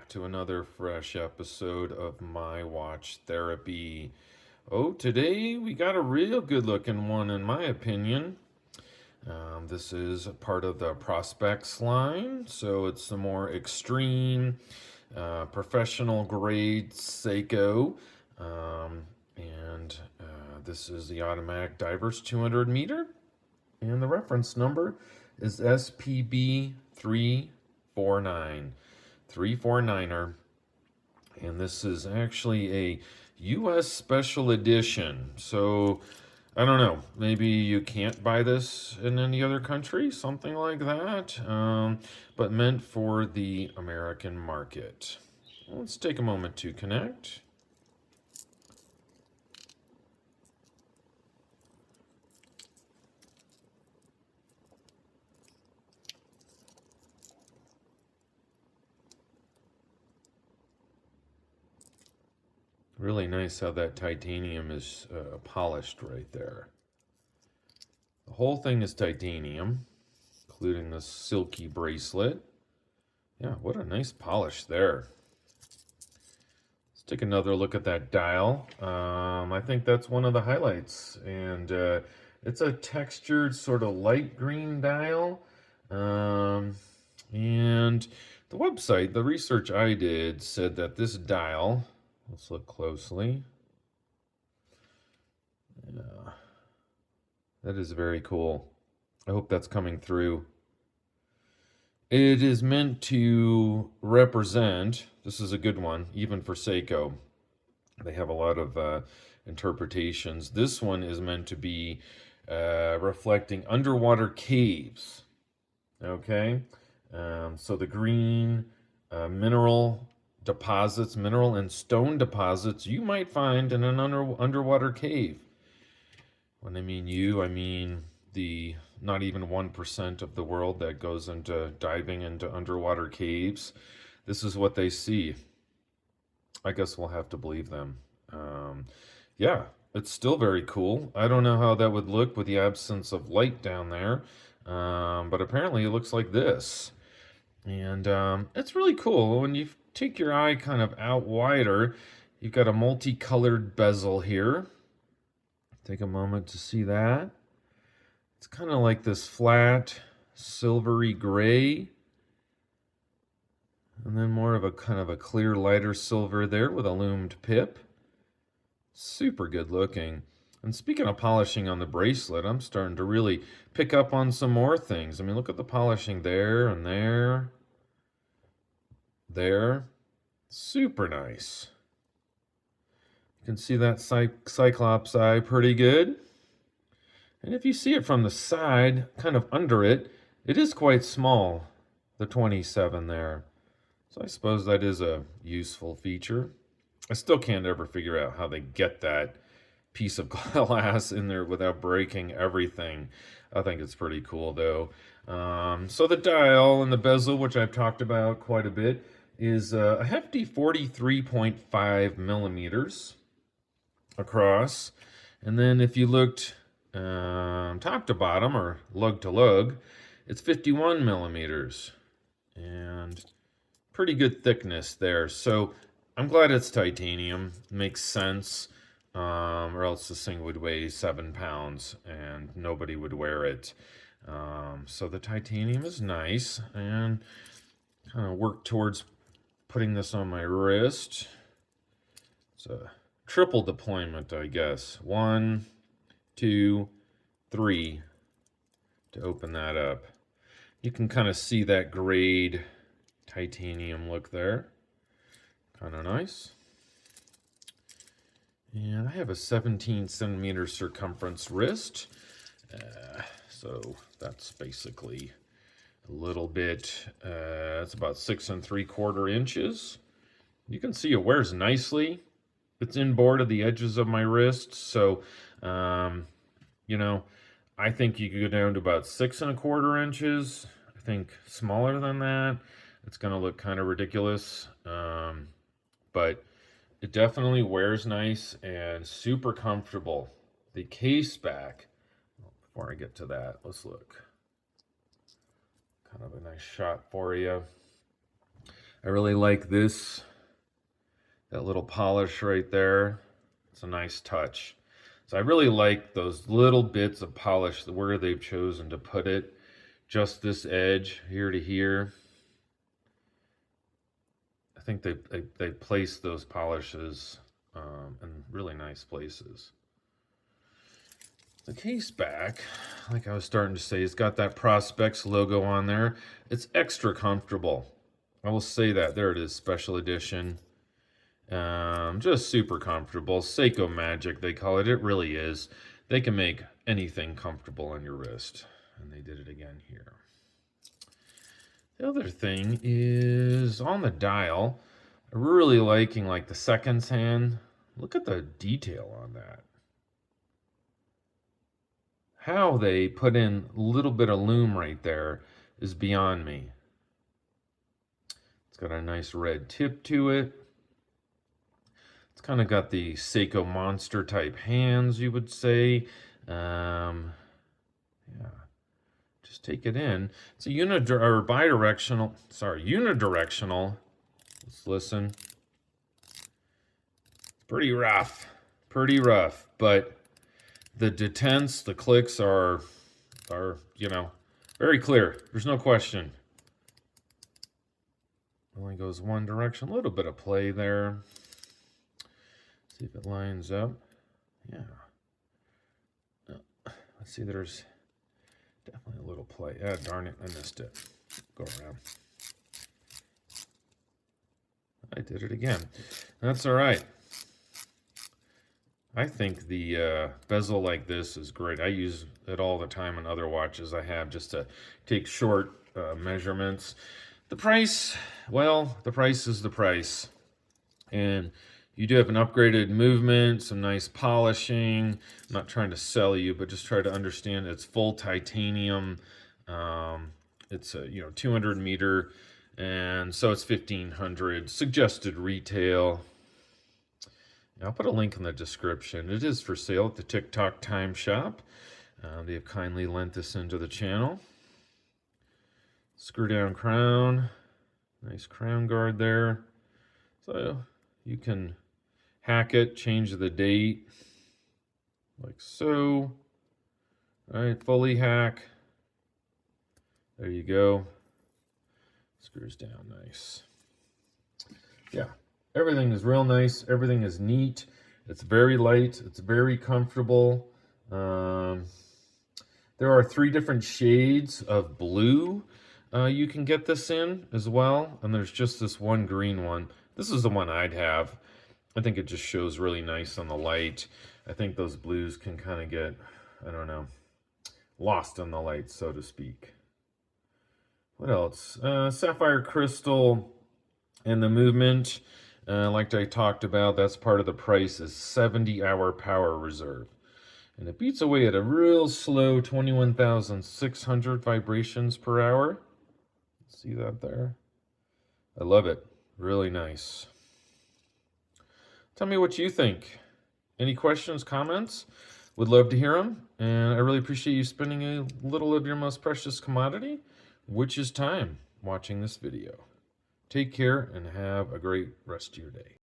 back to another fresh episode of My Watch Therapy. Oh, today we got a real good looking one, in my opinion. This is part of the Prospects line, so it's the more extreme, professional grade Seiko. And this is the automatic diver's 200 meter, and the reference number is spb349. 349er, and this is actually a US special edition. So I don't know, maybe you can't buy this in any other country, something like that, but meant for the American market. Let's take a moment to connect. Really nice how that titanium is polished right there. The whole thing is titanium, including the silky bracelet. Yeah, what a nice polish there. Let's take another look at that dial. I think that's one of the highlights. And it's a textured sort of light green dial. And the website, the research I did, said that this dial, let's look closely. Yeah, that is very cool. I hope that's coming through. It is meant to represent, this is a good one, even for Seiko. They have a lot of interpretations. This one is meant to be reflecting underwater caves. Okay? So the green mineral deposits, mineral and stone deposits you might find in an underwater cave. When I mean you, I mean the not even 1% of the world that goes into diving into underwater caves. This is what they see. I guess we'll have to believe them. Yeah, it's still very cool. I don't know how that would look with the absence of light down there, but apparently it looks like this. And it's really cool. When you take your eye kind of out wider, you've got a multicolored bezel here. Take a moment to see that. It's kind of like this flat, silvery gray. And then more of a kind of a clear, lighter silver there with a loomed pip. Super good looking. And speaking of polishing on the bracelet, I'm starting to really pick up on some more things. I mean, look at the polishing there and there. There. Super nice. You can see that Cyclops eye pretty good. And if you see it from the side, kind of under it, it is quite small, the 27 there. So I suppose that is a useful feature. I still can't ever figure out how they get that piece of glass in there without breaking everything. I think it's pretty cool though. So the dial and the bezel, which I've talked about quite a bit, is a hefty 43.5 millimeters across. And then if you looked top to bottom or lug to lug, it's 51 millimeters. And pretty good thickness there. So I'm glad it's titanium. Makes sense. Or else this thing would weigh 7 pounds and nobody would wear it. So the titanium is nice, and kind of work towards putting this on my wrist. It's a triple deployment, I guess. 1, 2, 3 to open that up. You can kind of see that grade titanium look there. Kind of nice. And I have a 17 centimeter circumference wrist. So that's basically a little bit, it's about 6 3/4 inches. You can see it wears nicely. It's inboard of the edges of my wrist. So, you know, I think you could go down to about 6 1/4 inches. I think smaller than that, it's going to look kind of ridiculous. But it definitely wears nice and super comfortable. The case back, before I get to that, let's look. Kind of a nice shot for you. I really like this, that little polish right there. It's a nice touch. So I really like those little bits of polish, where they've chosen to put it. Just this edge here to here. I think they placed those polishes in really nice places. The case back, like I was starting to say, it's got that Prospex logo on there. It's extra comfortable. I will say that. There it is, special edition. Just super comfortable. Seiko magic, they call it. It really is. They can make anything comfortable on your wrist. And they did it again here. The other thing is on the dial, I'm really liking like the seconds hand. Look at the detail on that. How they put in a little bit of loom right there is beyond me. It's got a nice red tip to it. It's kind of got the Seiko monster type hands, you would say. Yeah, just take it in. It's a unidirectional. Let's listen. Pretty rough, but the detents, the clicks are very clear. There's no question. Only goes one direction. A little bit of play there. See if it lines up. Yeah. Let's see, there's definitely a little play. Ah, darn it, I missed it. Go around. I did it again. That's all right. I think the bezel like this is great. I use it all the time on other watches I have just to take short measurements. The price, well, the price is the price. And you do have an upgraded movement, some nice polishing. I'm not trying to sell you, but just try to understand it's full titanium. It's a 200 meter, and so it's $1,500. Suggested retail. I'll put a link in the description. It is for sale at the Tick Tock Time Shop. They have kindly lent this into the channel. Screw down crown. Nice crown guard there. So you can hack it, change the date, like so. All right, fully hack. There you go. Screws down nice. Yeah. Everything is real nice. Everything is neat. It's very light. It's very comfortable. There are 3 different shades of blue you can get this in as well. And there's just this one green one. This is the one I'd have. I think it just shows really nice on the light. I think those blues can kind of get, I don't know, lost in the light, so to speak. What else? Sapphire crystal and the movement. Like I talked about, that's part of the price, is 70-hour power reserve. And it beats away at a real slow 21,600 vibrations per hour. See that there? I love it. Really nice. Tell me what you think. Any questions, comments? Would love to hear them. And I really appreciate you spending a little of your most precious commodity, which is time, watching this video. Take care and have a great rest of your day.